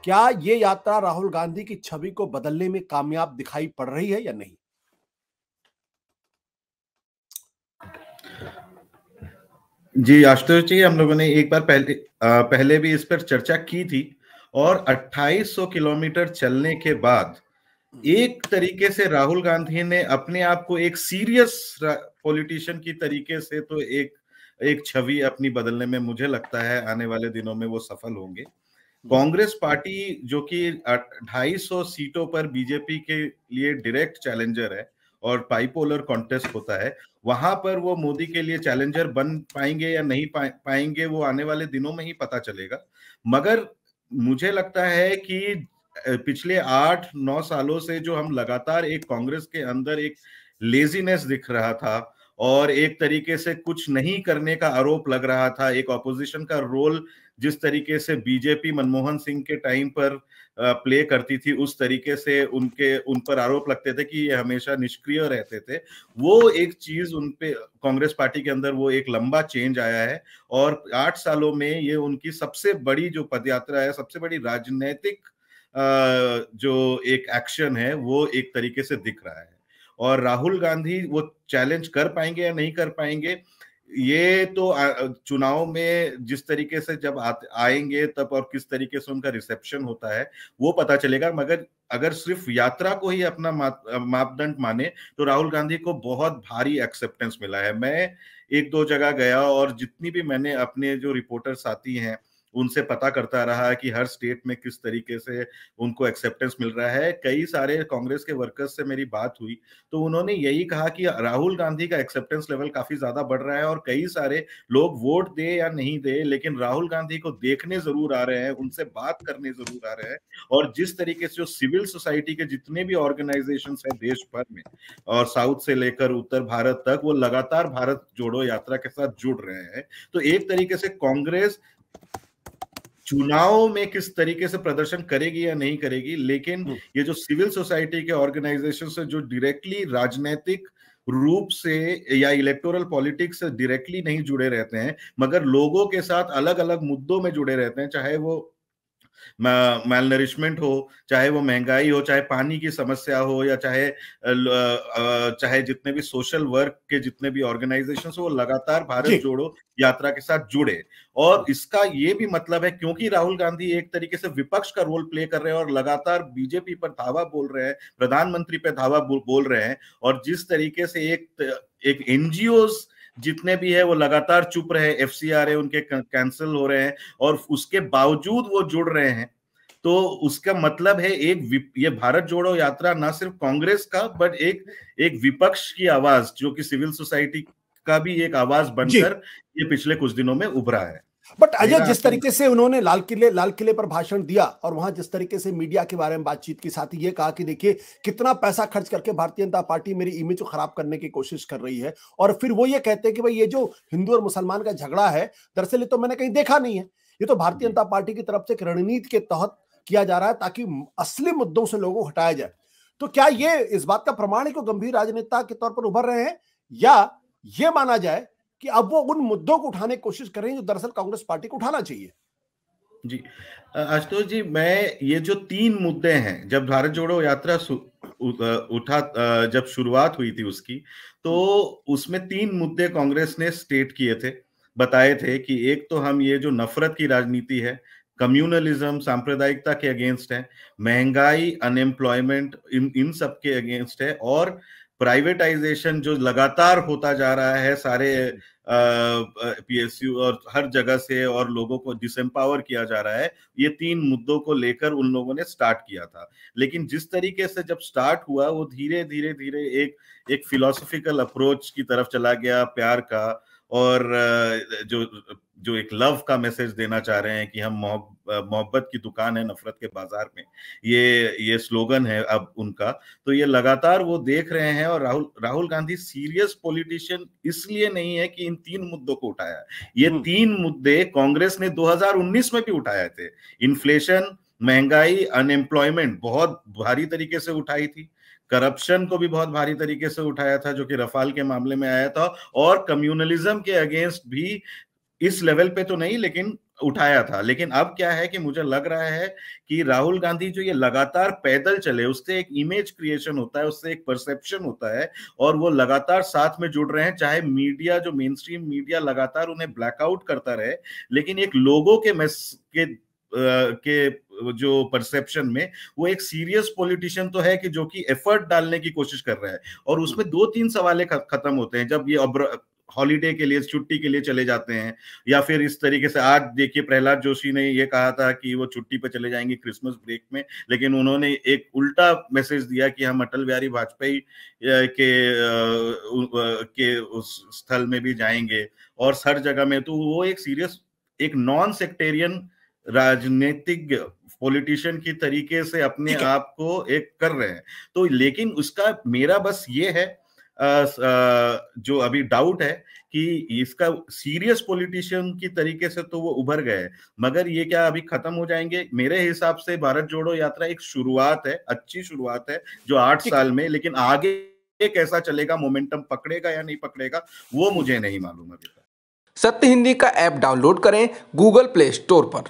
क्या ये यात्रा राहुल गांधी की छवि को बदलने में कामयाब दिखाई पड़ रही है या नहीं? जी आशुतोष जी, हम लोगों ने एक बार पहले भी इस पर चर्चा की थी और 2800 किलोमीटर चलने के बाद एक तरीके से राहुल गांधी ने अपने आप को एक सीरियस पॉलिटिशियन की तरीके से तो एक छवि अपनी बदलने में मुझे लगता है आने वाले दिनों में वो सफल होंगे। कांग्रेस पार्टी जो कि 250 सीटों पर बीजेपी के लिए डायरेक्ट चैलेंजर है और बाइपोलर कॉन्टेस्ट होता है, वहां पर वो मोदी के लिए चैलेंजर बन पाएंगे या नहीं पाएंगे वो आने वाले दिनों में ही पता चलेगा। मगर मुझे लगता है कि पिछले 8-9 सालों से जो हम लगातार एक कांग्रेस के अंदर एक लेजीनेस दिख रहा था और एक तरीके से कुछ नहीं करने का आरोप लग रहा था, एक ऑपोजिशन का रोल जिस तरीके से बीजेपी मनमोहन सिंह के टाइम पर प्ले करती थी, उस तरीके से उन पर आरोप लगते थे कि ये हमेशा निष्क्रिय रहते थे। वो एक चीज उन पे कांग्रेस पार्टी के अंदर वो एक लंबा चेंज आया है और 8 सालों में ये उनकी सबसे बड़ी जो पदयात्रा है, सबसे बड़ी राजनीतिक जो एक एक्शन है वो एक तरीके से दिख रहा है। और राहुल गांधी वो चैलेंज कर पाएंगे या नहीं कर पाएंगे, ये तो चुनाव में जिस तरीके से जब आएंगे तब और किस तरीके से उनका रिसेप्शन होता है वो पता चलेगा। मगर अगर सिर्फ यात्रा को ही अपना मापदंड माने तो राहुल गांधी को बहुत भारी एक्सेप्टेंस मिला है। मैं एक दो जगह गया और जितनी भी मैंने अपने जो रिपोर्टर साथी हैं उनसे पता करता रहा कि हर स्टेट में किस तरीके से उनको एक्सेप्टेंस मिल रहा है। कई सारे कांग्रेस के वर्कर्स से मेरी बात हुई तो उन्होंने यही कहा कि राहुल गांधी का एक्सेप्टेंस लेवल काफी ज्यादा बढ़ रहा है और कई सारे लोग वोट दे या नहीं दे लेकिन राहुल गांधी को देखने जरूर आ रहे हैं, उनसे बात करने जरूर आ रहे हैं। और जिस तरीके से जो सिविल सोसाइटी के जितने भी ऑर्गेनाइजेशंस हैं देश भर में और साउथ से लेकर उत्तर भारत तक, वो लगातार भारत जोड़ो यात्रा के साथ जुड़ रहे हैं। तो एक तरीके से कांग्रेस चुनाव में किस तरीके से प्रदर्शन करेगी या नहीं करेगी, लेकिन ये जो सिविल सोसाइटी के ऑर्गेनाइजेशन से जो डायरेक्टली राजनीतिक रूप से या इलेक्टोरल पॉलिटिक्स से डायरेक्टली नहीं जुड़े रहते हैं मगर लोगों के साथ अलग अलग मुद्दों में जुड़े रहते हैं, चाहे वो मैल नरिशमेंट हो, चाहे वो महंगाई हो, चाहे पानी की समस्या हो या चाहे जितने भी सोशल वर्क के जितने भी ऑर्गेनाइजेशंस हो, वो लगातार भारत जोड़ो यात्रा के साथ जुड़े। और इसका ये भी मतलब है क्योंकि राहुल गांधी एक तरीके से विपक्ष का रोल प्ले कर रहे हैं और लगातार बीजेपी पर धावा बोल रहे हैं, प्रधानमंत्री पे धावा बोल रहे हैं और जिस तरीके से एक एनजीओज जितने भी है वो लगातार चुप रहे, एफसीआरए उनके कैंसिल हो रहे हैं और उसके बावजूद वो जुड़ रहे हैं। तो उसका मतलब है ये भारत जोड़ो यात्रा ना सिर्फ कांग्रेस का बट एक विपक्ष की आवाज जो कि सिविल सोसाइटी का भी एक आवाज बनकर ये पिछले कुछ दिनों में उभरा है। बट अजय, जिस तरीके से उन्होंने लाल किले पर भाषण दिया और वहां जिस तरीके से मीडिया के बारे में बातचीत की, साथ ही ये कहा कि देखिए कितना पैसा खर्च करके भारतीय जनता पार्टी मेरी इमेज को खराब करने की कोशिश कर रही है, और फिर वो ये कहते हैं कि भाई ये जो हिंदू और मुसलमान का झगड़ा है दरअसल ये तो मैंने कहीं देखा नहीं है, ये तो भारतीय जनता पार्टी की तरफ से एक रणनीति के तहत किया जा रहा है ताकि असली मुद्दों से लोगों को हटाया जाए। तो क्या ये इस बात का प्रमाण है कि गंभीर राजनेता के तौर पर उभर रहे हैं, या ये माना जाए कि अब वो उन मुद्दों को उठाने की कोशिश कर रहे हैं जो दरअसल कांग्रेस पार्टी को उठाना चाहिए? जी आशुतोष जी, मैं ये जो 3 मुद्दे हैं, जब भारत जोड़ो यात्रा जब शुरुआत हुई थी उसकी, तो उसमें 3 मुद्दे कांग्रेस ने स्टेट किए थे, बताए थे कि एक तो हम ये जो नफरत की राजनीति है, कम्युनलिज्म, सांप्रदायिकता के अगेंस्ट है, महंगाई, अनएम्प्लॉयमेंट इन सब के अगेंस्ट है और प्राइवेटाइजेशन जो लगातार होता जा रहा है सारे पीएसयू और हर जगह से और लोगों को डिसएम्पावर किया जा रहा है। ये 3 मुद्दों को लेकर उन लोगों ने स्टार्ट किया था। लेकिन जिस तरीके से जब स्टार्ट हुआ वो धीरे धीरे धीरे एक फिलोसॉफिकल अप्रोच की तरफ चला गया, प्यार का, और जो एक लव का मैसेज देना चाह रहे हैं कि हम मोहब्बत की दुकान है नफरत के बाजार में, ये स्लोगन है अब उनका। तो ये लगातार वो देख रहे हैं और राहुल गांधी सीरियस पॉलिटिशियन इसलिए नहीं है कि इन 3 मुद्दों को उठाया। ये 3 मुद्दे कांग्रेस ने 2019 में भी उठाए थे। इन्फ्लेशन, महंगाई, अनएम्प्लॉयमेंट बहुत भारी तरीके से उठाई थी, करप्शन को भी बहुत भारी तरीके से उठाया था जो कि रफाल के मामले में आया था, और कम्युनलिज्म के अगेंस्ट भी इस लेवल पे तो नहीं लेकिन उठाया था। लेकिन अब क्या है कि मुझे लग रहा है कि राहुल गांधी जो ये लगातार पैदल चले, उससे एक इमेज क्रिएशन होता है, उससे एक परसेप्शन होता है, और वो लगातार साथ में जुड़ रहे हैं। चाहे मीडिया, जो मेन स्ट्रीम मीडिया लगातार उन्हें ब्लैकआउट करता रहे, लेकिन एक लोगों के के जो परसेप्शन में वो एक सीरियस पॉलिटिशियन तो है कि जो कि एफर्ट डालने की कोशिश कर रहा है। और उसमें 2-3 सवाल खत्म होते हैं जब ये हॉलीडे के लिए, छुट्टी के लिए चले जाते हैं, या फिर इस तरीके से। आज देखिए, प्रहलाद जोशी ने ये कहा था कि वो छुट्टी पे चले जाएंगे क्रिसमस ब्रेक में, लेकिन उन्होंने एक उल्टा मैसेज दिया कि हम अटल बिहारी वाजपेयी के उस स्थल में भी जाएंगे और हर जगह में। तो वो एक सीरियस, एक नॉन सेक्टेरियन राजनीतिक पॉलिटिशियन की तरीके से अपने आप को एक कर रहे हैं। तो लेकिन उसका मेरा बस ये है जो अभी डाउट है कि इसका सीरियस पॉलिटिशियन की तरीके से तो वो उभर गए, मगर ये क्या अभी खत्म हो जाएंगे? मेरे हिसाब से भारत जोड़ो यात्रा एक शुरुआत है, अच्छी शुरुआत है जो 8 साल में, लेकिन आगे कैसा चलेगा, मोमेंटम पकड़ेगा या नहीं पकड़ेगा, वो मुझे नहीं मालूम अभी तक। सत्य हिंदी का ऐप डाउनलोड करें गूगल प्ले स्टोर पर।